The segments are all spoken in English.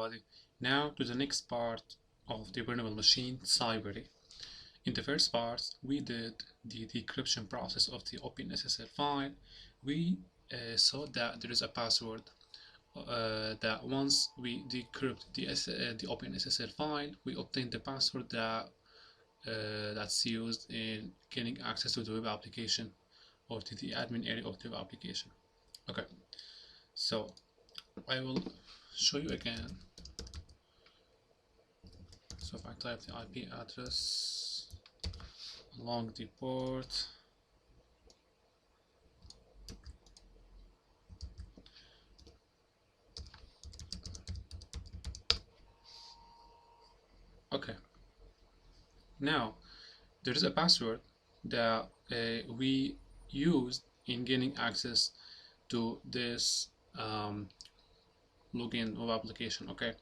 everybody. Now to the next part of the vulnerable machine, Cyberry. In the first part, we did the decryption process of the OpenSSL file. We saw that there is a password that once we decrypt the OpenSSL file, we obtain the password that's used in gaining access to the web application or to the admin area of the web application. Okay, so I will show you again. So if I type the IP address along the port, okay, now there is a password that we used in gaining access to this login web application. Okay,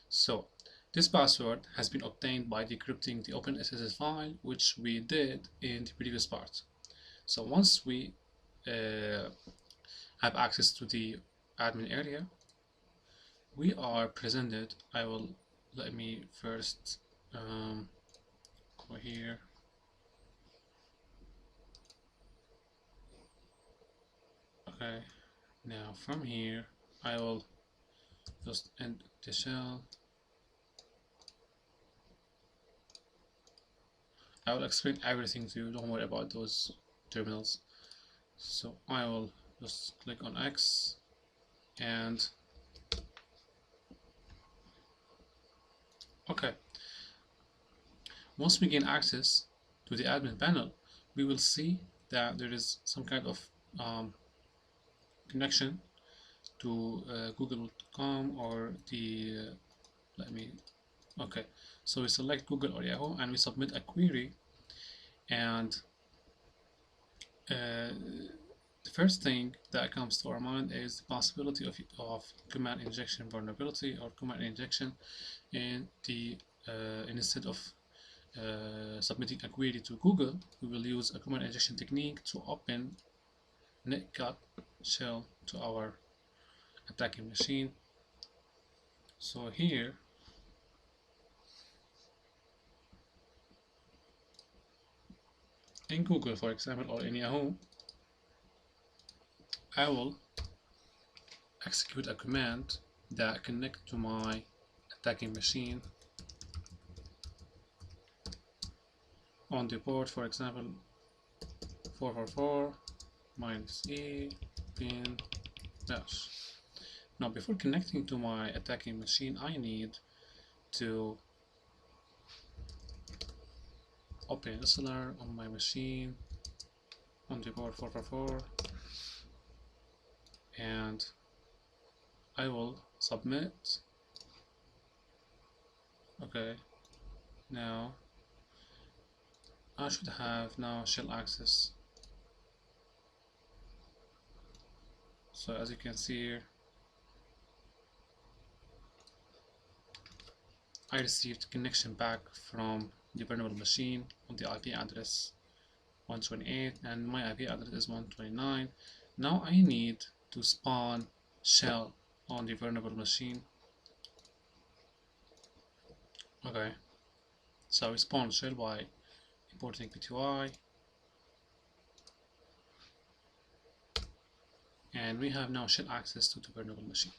so this password has been obtained by decrypting the OpenSSL file, which we did in the previous part. So once we have access to the admin area, we are presented. Let me first go here. Okay, now from here I will just end the shell. I will explain everything to you, don't worry about those terminals. So I will just click on X, and okay, once we gain access to the admin panel, we will see that there is some kind of connection to google.com or the okay, so we select Google or Yahoo and we submit a query, and the first thing that comes to our mind is the possibility of command injection vulnerability or command injection in the instead of submitting a query to Google, we will use a command injection technique to open netcat shell to our attacking machine. So here in Google, for example, or in Yahoo, I will execute a command that connects to my attacking machine on the port, for example, 444 -e pin dash. Now, before connecting to my attacking machine, I need to open SLR on my machine on the port 444, and I will submit. Okay, now I should have now shell access. So as you can see here, I received connection back from the vulnerable machine on the IP address 128, and my IP address is 129. Now I need to spawn shell on the vulnerable machine. Okay, so we spawn shell by importing PTY, and we have now shell access to the vulnerable machine.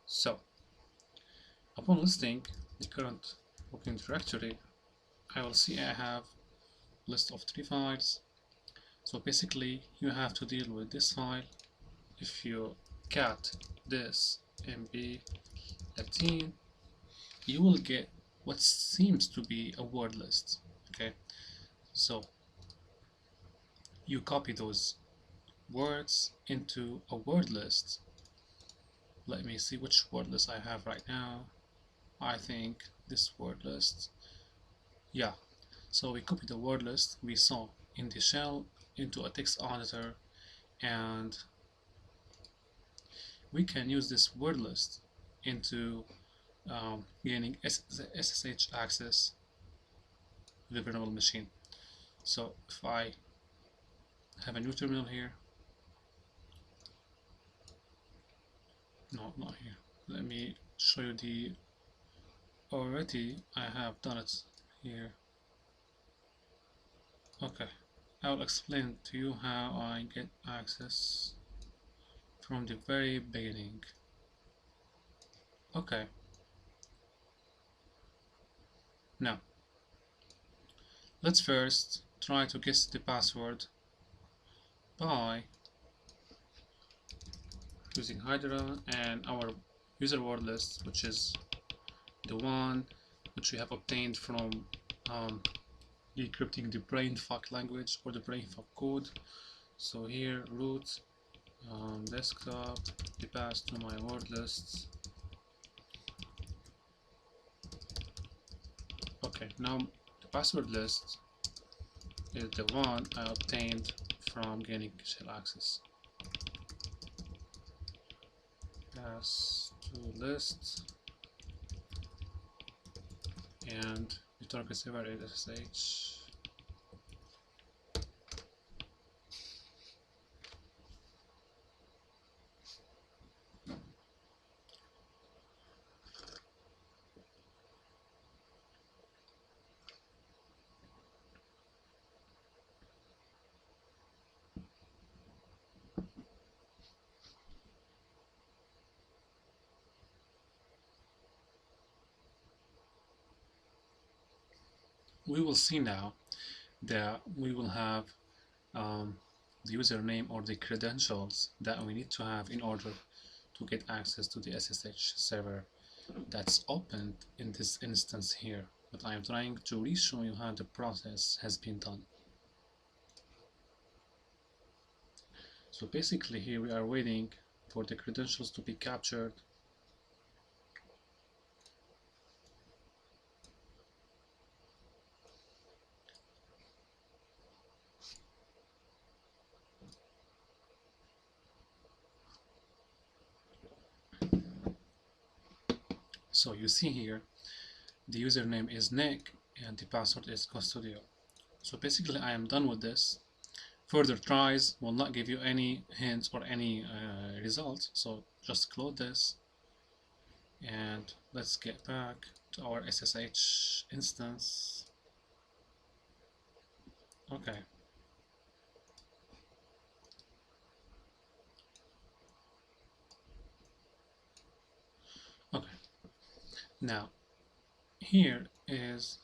So upon listing the current working directory, I will see I have a list of 3 files. So basically you have to deal with this file. If you cat this mb13, you will get what seems to be a word list. Okay, so you copy those words into a word list. Let me see which word list I have right now. I think this word list. Yeah, so we copy the word list we saw in the shell into a text editor, and we can use this word list into gaining SSH access to the vulnerable machine. So if I have a new terminal here, no, not here, let me show you the already I have done it here. Okay, I'll explain to you how I get access from the very beginning. Okay, now let's first try to guess the password by using Hydra and our user word list, which is the one which we have obtained from decrypting the brainfuck language or the brainfuck code. So here root desktop, the pass to my word lists. Okay, now the password list is the one I obtained from gaining shell access. Pass to list and the target server is SSH. We will see now that we will have the username or the credentials that we need to have in order to get access to the SSH server that's opened in this instance here. But I am trying to re-show you how the process has been done. So basically here we are waiting for the credentials to be captured. So you see here the username is Nick and the password is Custodio. So basically I am done with this. Further tries will not give you any hints or any results, so just close this and let's get back to our SSH instance. Okay. Okay. Now, here is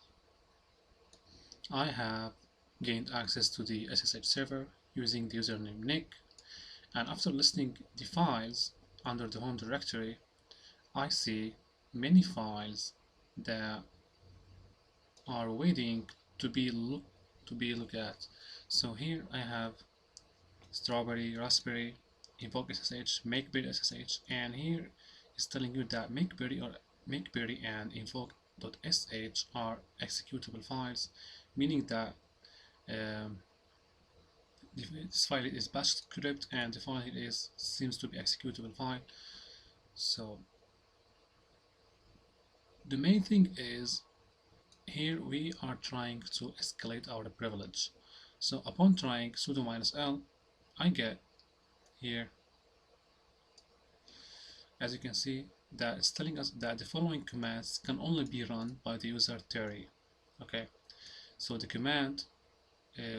I have gained access to the SSH server using the username Nick, and after listing the files under the home directory, I see many files that are waiting to be looked at. So here I have Strawberry, Raspberry, invoke SSH, makeberry SSH, and here is telling you that makeberry and invoke.sh are executable files, meaning that this file is bash script and the file seems to be executable file. So the main thing is here we are trying to escalate our privilege. So upon trying sudo -l, I get here, as you can see, that it's telling us that the following commands can only be run by the user Terry. Okay, so the command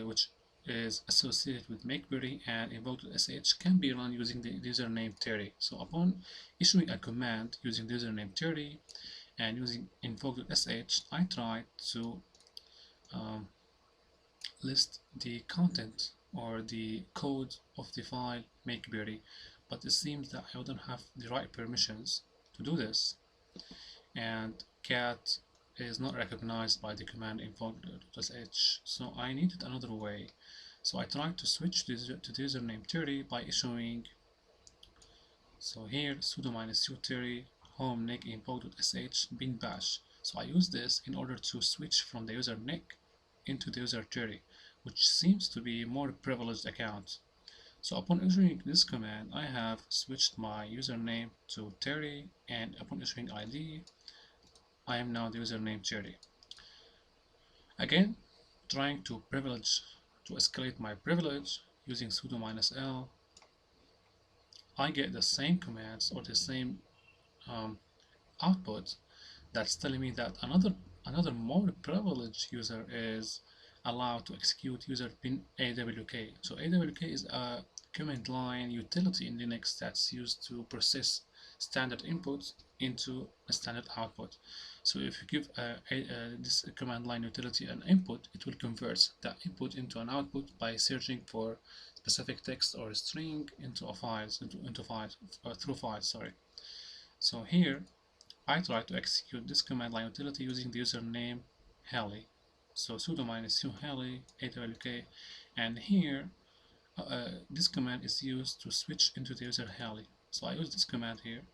which is associated with makeberry and invoke.sh can be run using the username Terry. So upon issuing a command using the username Terry and using invoke.sh, I try to list the content or the code of the file makeberry, but it seems that I don't have the right permissions to do this, and cat is not recognized by the command invoke.sh, so I needed another way. So I tried to switch to the username Terry by issuing, so here sudo -u Terry home nick invoke.sh bin bash. So I use this in order to switch from the user Nick into the user Terry, which seems to be a more privileged account. So upon issuing this command, I have switched my username to Terry, and upon issuing ID, I am now the username Terry. Again, trying to escalate my privilege using sudo -l, I get the same commands or the same output that's telling me that another more privileged user is allowed to execute user pin AWK. So AWK is a command line utility in Linux that's used to process standard inputs into a standard output. So if you give this command line utility an input, it will convert that input into an output by searching for specific text or string into files through files. Sorry. So here I try to execute this command line utility using the username Heli. So sudo -u Heli awk, and here this command is used to switch into the user Heli. So I use this command here,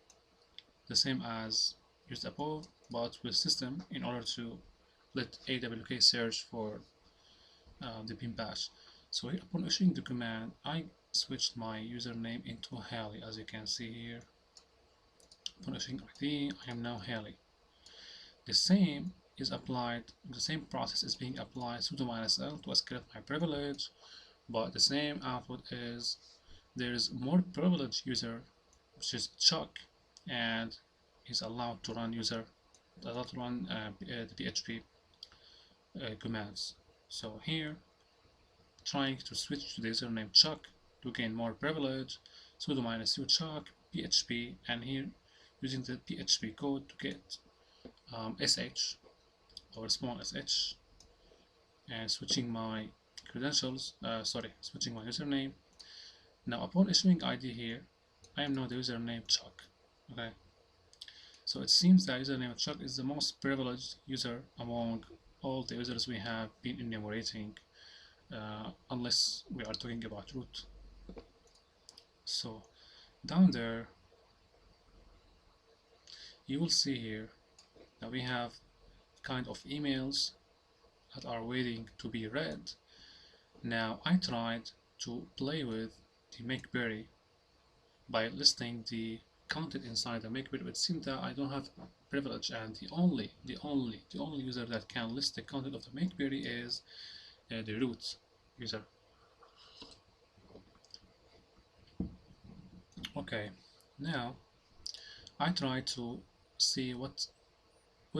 the same as used above, but with system in order to let awk search for the bin bash. So here, upon issuing the command, I switched my username into Heli, as you can see here. Upon issuing ID, I am now Heli. The same process is being applied sudo -l to escalate my privilege, but the same output is there is more privileged user, which is Chuck, and is allowed to run the PHP commands. So here, trying to switch to the username Chuck to gain more privilege, sudo -u Chuck PHP, and here using the PHP code to get sh or small sh, and switching my credentials, switching my username. Now upon issuing ID here, I am now the username Chuck. Okay, so it seems that username Chuck is the most privileged user among all the users we have been enumerating, unless we are talking about root. So down there you will see here that we have kind of emails that are waiting to be read. Now I tried to play with the makeberry by listing the content inside the makeberry. It seems that I don't have privilege, and the only user that can list the content of the makeberry is the root user. Okay, now I try to see what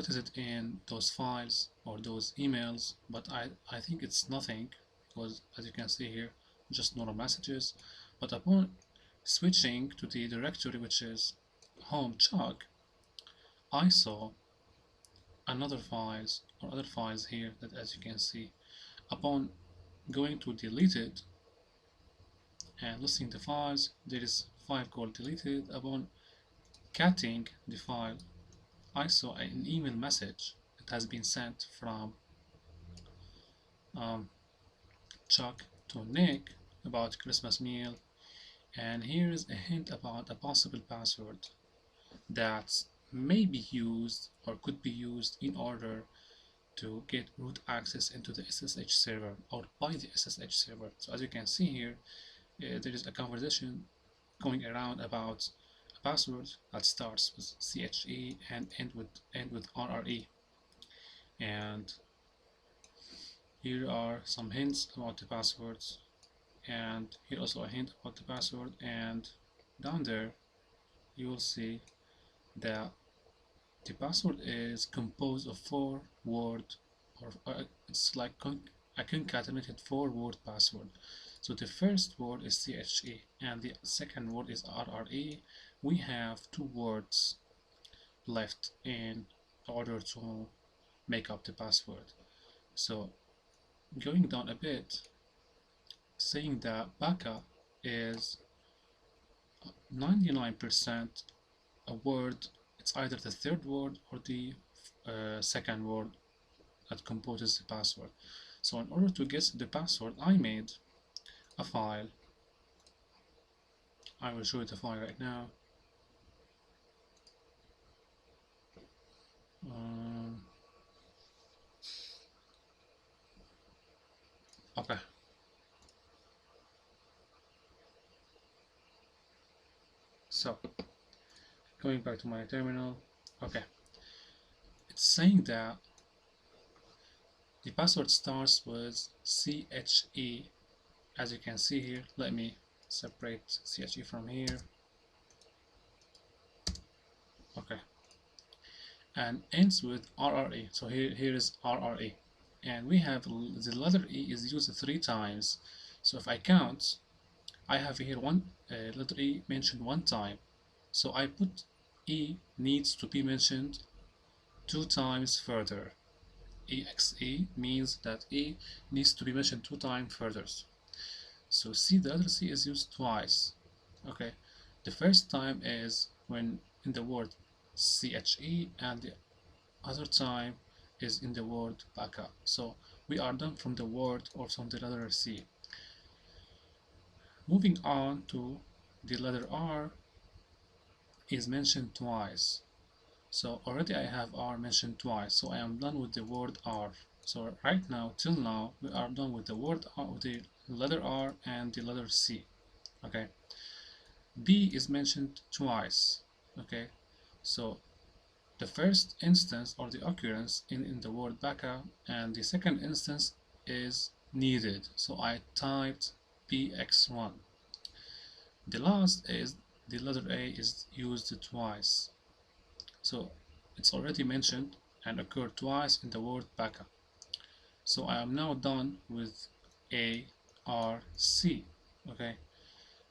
is it in those files or those emails, but I think it's nothing, because as you can see here, just normal messages. But upon switching to the directory which is home Chuck, I saw other files here that, as you can see, upon going to delete it and listing the files, there is file called deleted. Upon catting the file, I saw an email message that has been sent from Chuck to Nick about Christmas meal, and here is a hint about a possible password that may be used or could be used in order to get root access into the SSH server or by the SSH server. So as you can see here, there is a conversation going around about a password that starts with CHE and end with RRE. And here are some hints about the passwords, and here also a hint about the password, and down there you will see that the password is composed of 4 words, or it's like a concatenated 4-word password. So the first word is CHE and the second word is RRE. We have 2 words left in order to make up the password. So going down a bit, saying that baka is 99% a word. It's either the third word or the second word that composes the password. So in order to guess the password, I made a file. I will show you the file right now. Okay. So, going back to my terminal, okay. It's saying that the password starts with CHE, as you can see here. Let me separate CHE from here. Okay. and ends with RRE. So here is RRE, and we have the letter E is used 3 times. So if I count, I have here letter E mentioned 1 time. So I put E needs to be mentioned 2 times further. EXE means that E needs to be mentioned 2 times further. So C, the letter C is used twice. Okay, the first time is when in the word CHE, and the other time is in the word backup. So we are done from the word or from the letter C. Moving on to the letter R is mentioned twice. So already I have R mentioned twice, so I am done with the word R. So right now, till now, we are done with the word R, with the letter R and the letter C. Okay. B is mentioned twice. Okay. So the first instance or the occurrence in the word backup, and the second instance is needed. So I typed BX1. The last is the letter A is used twice. So it's already mentioned and occurred twice in the word backup. So I am now done with A, R, C. Okay.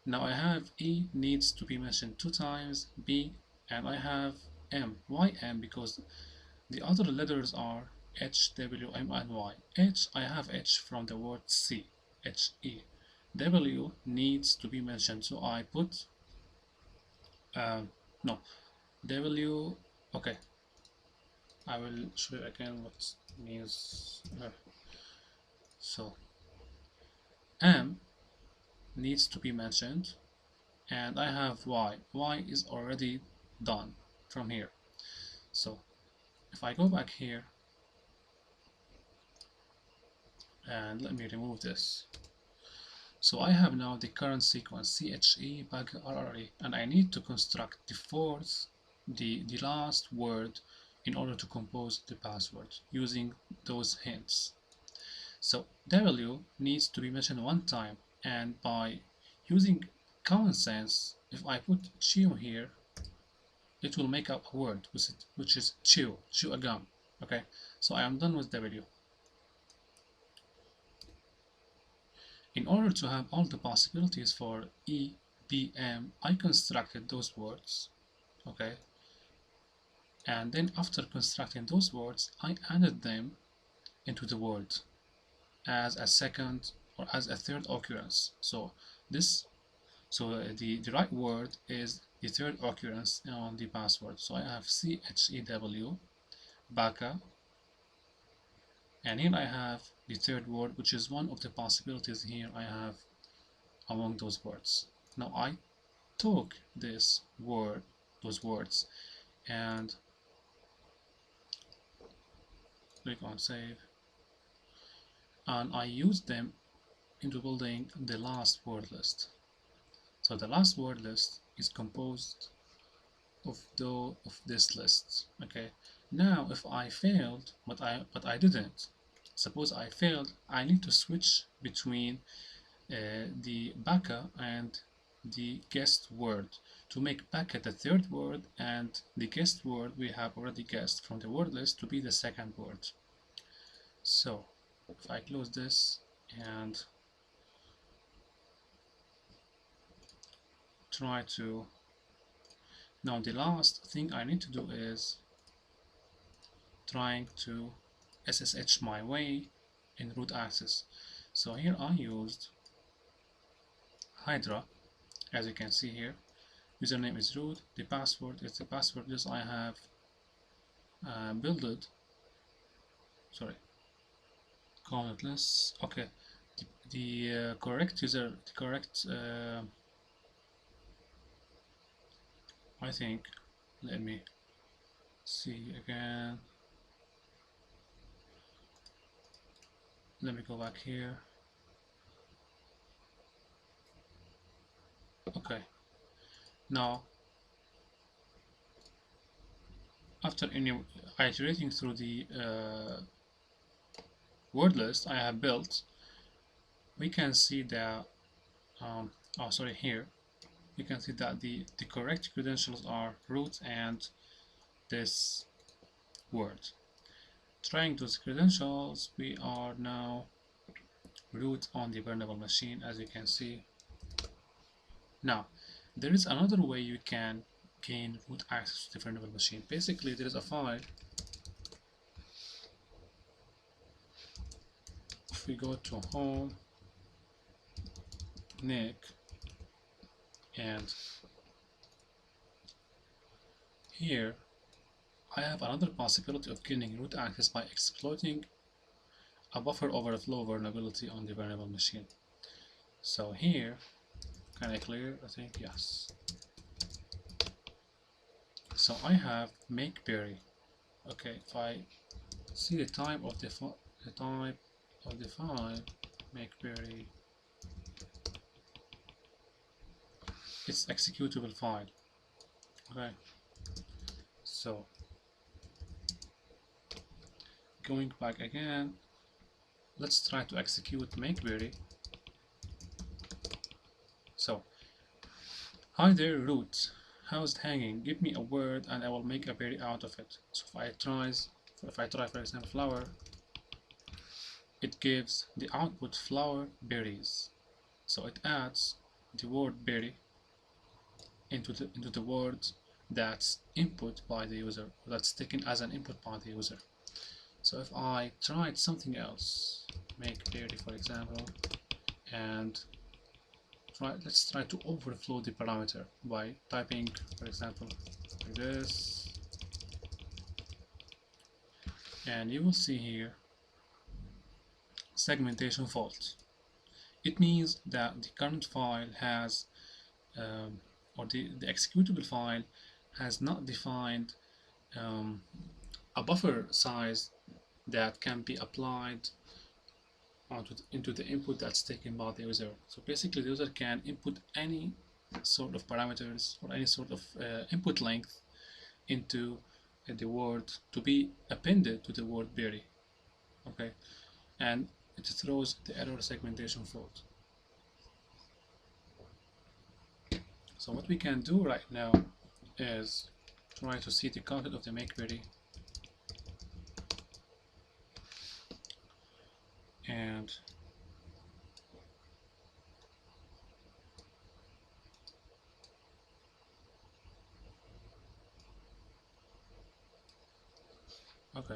Now I have E needs to be mentioned 2 times, B, and I have M. Why M? Because the other letters are H, W, M, and Y. H, I have H from the word C, H, E. W needs to be mentioned, so I put, no, W, okay. I will show you again what means. So M needs to be mentioned, and I have Y. Y is already done from here. So if I go back here and let me remove this. So I have now the current sequence CHE backup RRE, and I need to construct the last word in order to compose the password using those hints. So W needs to be mentioned 1 time, and by using common sense, if I put chew here, it will make up a word which is chew a gum. Okay, so I am done with W. In order to have all the possibilities for E, B, M, I constructed those words. Okay, and then after constructing those words, I added them into the word as a second or as a third occurrence. So the right word is the third occurrence on the password. So I have CHEW, backup, and here I have the third word, which is one of the possibilities here I have among those words. Now I took those words, and click on save, and I used them into building the last word list. So the last word list is composed of this list. Okay. Now if I failed, but I didn't. Suppose I failed, I need to switch between the backup and the guessed word to make backup the third word and the guessed word we have already guessed from the word list to be the second word. So if I close this and try to, now the last thing I need to do is trying to SSH my way in root access. So here I used Hydra, as you can see here. Username is root, the password is the password list I have built. Sorry, countless. Okay, the correct user, the correct. I think. Let me see again. Let me go back here. Okay. Now, after iterating through the word list I have built, we can see that, oh sorry, here, you can see that the correct credentials are root and this word. Trying those credentials, we are now root on the vulnerable machine, as you can see. Now, there is another way you can gain root access to the vulnerable machine. Basically, there is a file. If we go to home, Nick, and here I have another possibility of gaining root access by exploiting a buffer overflow vulnerability on the vulnerable machine. So here, can I clear? I think yes. So I have make berry. Okay, if I see the type of the file, make berry, it's executable file. Okay, so going back again, let's try to execute makeberry. So, hi there root, how's it hanging? Give me a word and I will make a berry out of it. So if I try for example flower, it gives the output flower berries. So it adds the word berry into the word that's input by the user, that's taken as an input by the user. So if I tried something else, make berry for example, and let's try to overflow the parameter by typing for example like this, and you will see here segmentation fault. It means that the current file has or the executable file has not defined a buffer size that can be applied into the input that's taken by the user. So basically the user can input any sort of parameters or any sort of input length into the word to be appended to the word berry. Okay, and it throws the error segmentation fault. So what we can do right now is try to see the content of the makeberry, and okay,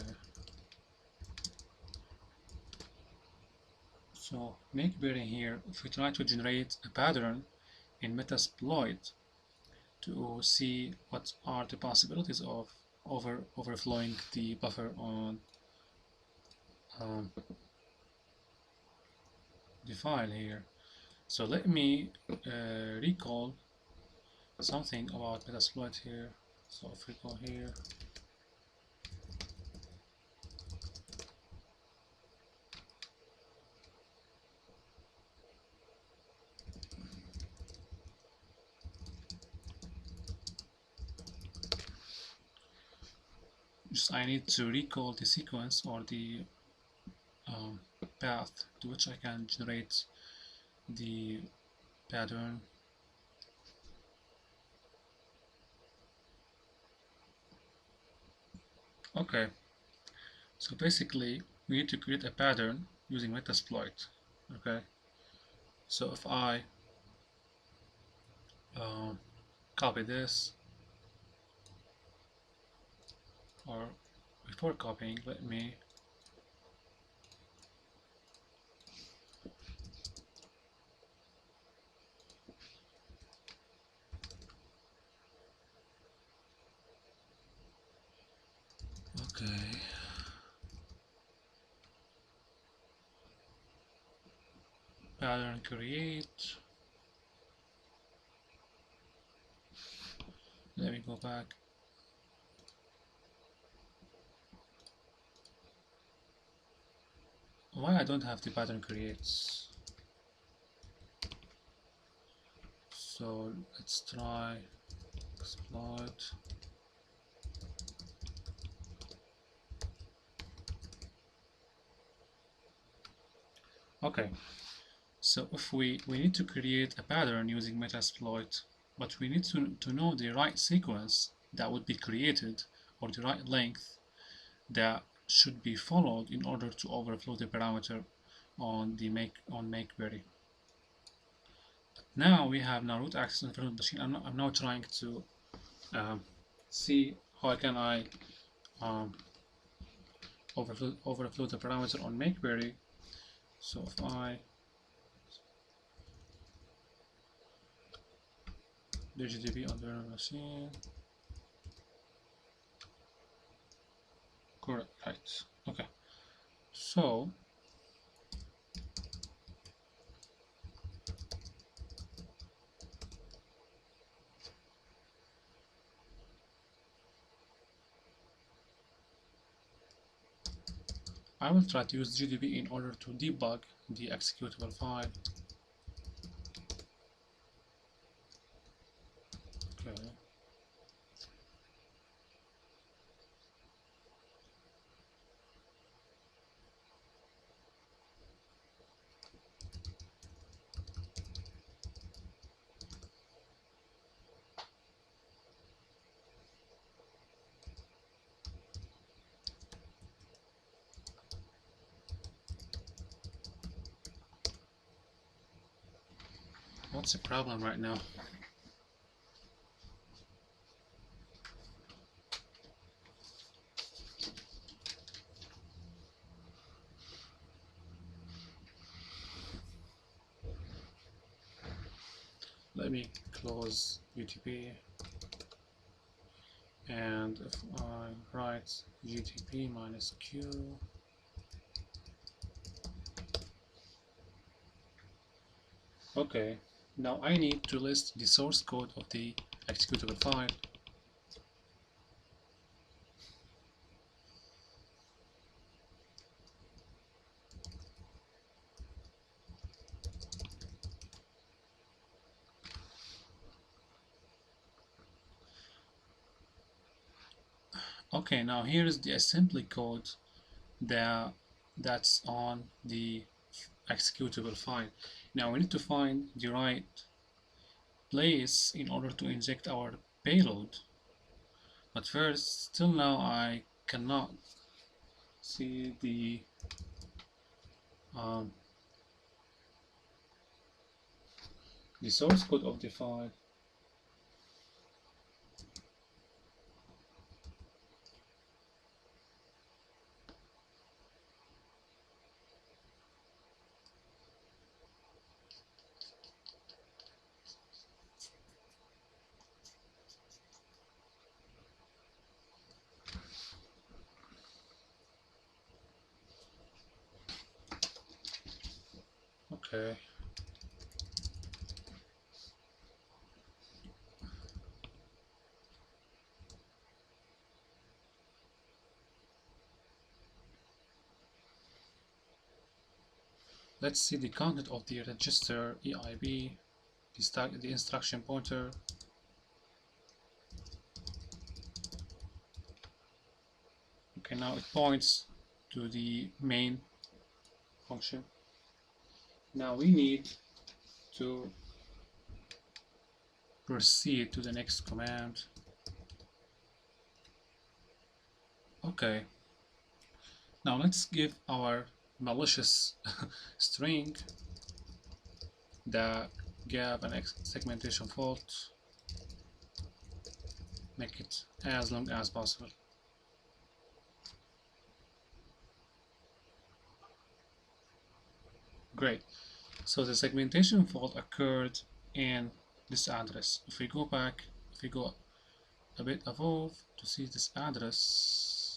so makeberry here, if we try to generate a pattern in Metasploit to see what are the possibilities of overflowing the buffer on the file here. So let me recall something about Metasploit here. So if we go here, I need to recall the sequence or the path to which I can generate the pattern. Okay, so basically we need to create a pattern using Metasploit. Okay, so if I copy this, or before copying, let me pattern create. Let me go back. Why I don't have the pattern creates? So let's try exploit. Okay, so if we need to create a pattern using Metasploit, but we need to know the right sequence that would be created, or the right length that should be followed in order to overflow the parameter on the make query. Now we have now root access on virtual machine. I'm now trying to see how can I overflow the parameter on make query. So if I do GDB on virtual machine, correct, right? Okay, so I will try to use GDB in order to debug the executable file. Okay. What's the problem right now? Let me close UTP, and if I write GTP -q, okay, now I need to list the source code of the executable file. Okay, now here is the assembly code that's on the executable file. Now we need to find the right place in order to inject our payload. But first, still now I cannot see the source code of the file. Okay. Let's see the content of the register EIB, the instruction pointer. Okay, now it points to the main function. Now we need to proceed to the next command. Okay, now let's give our malicious string the gap and segmentation fault, make it as long as possible. Great, so the segmentation fault occurred in this address. If we go back, if we go a bit above to see this address,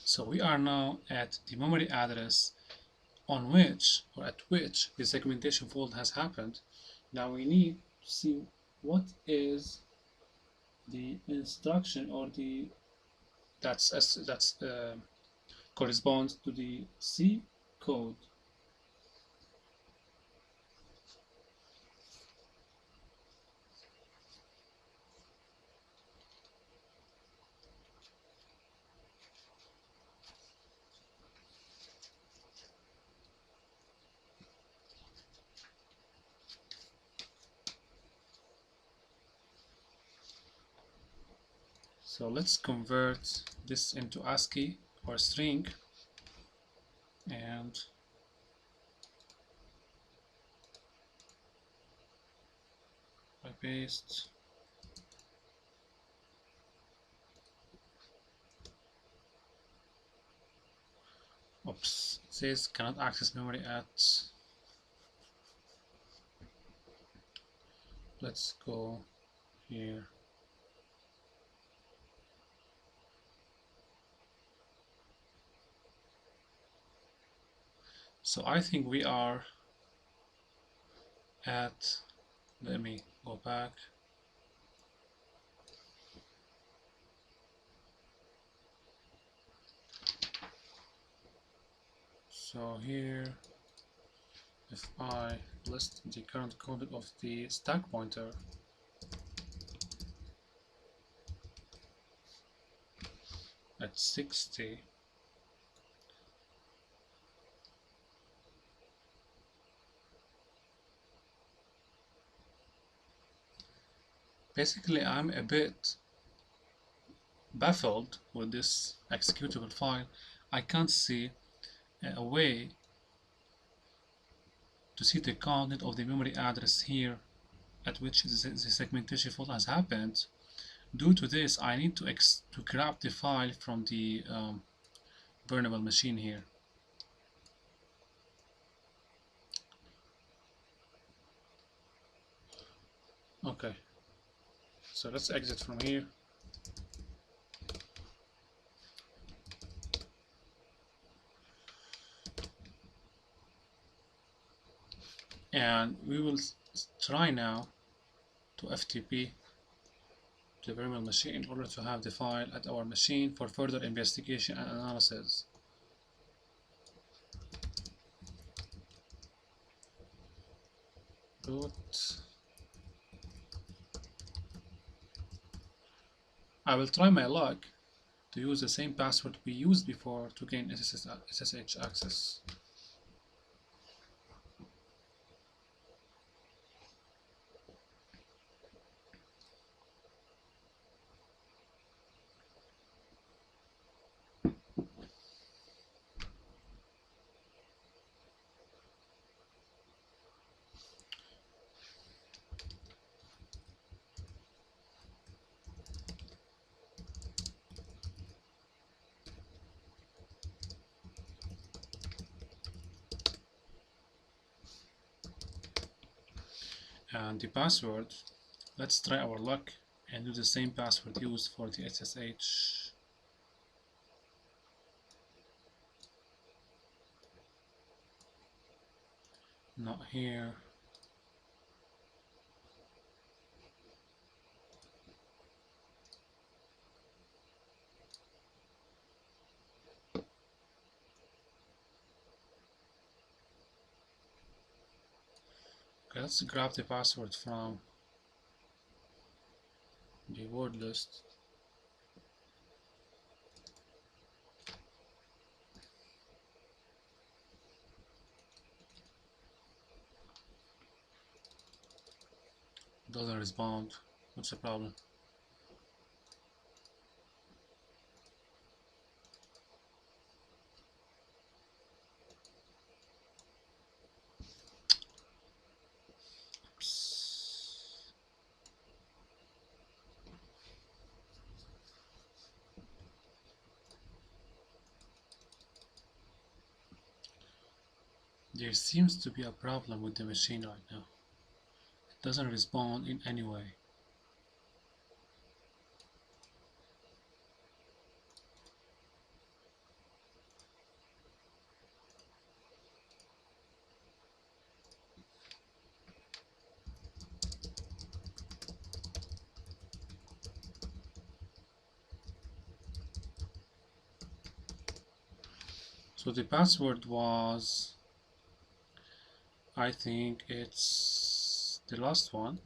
so we are now at the memory address on which or at which the segmentation fault has happened. Now we need to see what is the instruction or the that's corresponds to the C code. So let's convert this into ASCII or string, and I paste. Oops, it says cannot access memory at. Let's go here. So I think we are at, let me go back. So here, if I list the current content of the stack pointer, at 60, basically I'm a bit baffled with this executable file. I can't see a way to see the content of the memory address here at which the segmentation fault has happened. Due to this, I need to grab the file from the burnable machine here. Okay, so let's exit from here. And we will try now to FTP to the burnable machine in order to have the file at our machine for further investigation and analysis. Root. I will try my luck to use the same password we used before to gain SSH access. And the password, let's try our luck and do the same password used for the SSH. Not here. Okay, let's grab the password from the word list. Doesn't respond. What's the problem? Oops. There seems to be a problem with the machine right now. It doesn't respond in any way. So the password was, I think it's the last one.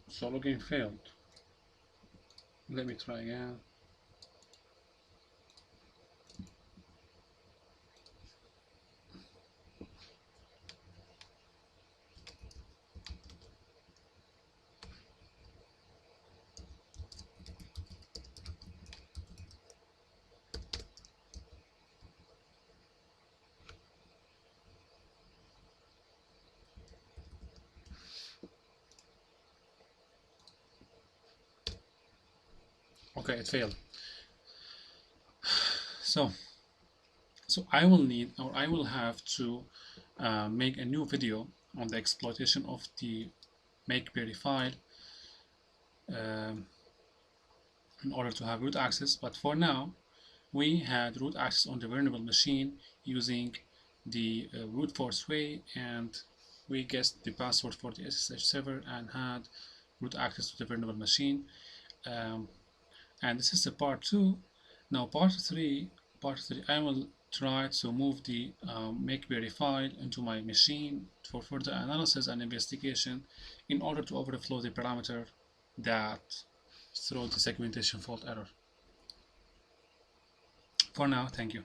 So login failed. Let me try again. Okay, it failed. So I will need, or I will have to make a new video on the exploitation of the makeberry file um, in order to have root access. But for now, we had root access on the vulnerable machine using the brute force way, and we guessed the password for the SSH server and had root access to the vulnerable machine. And this is the part 2. Now part 3, I will try to move the makeberry file into my machine for further analysis and investigation in order to overflow the parameter that throws the segmentation fault error. For now, thank you.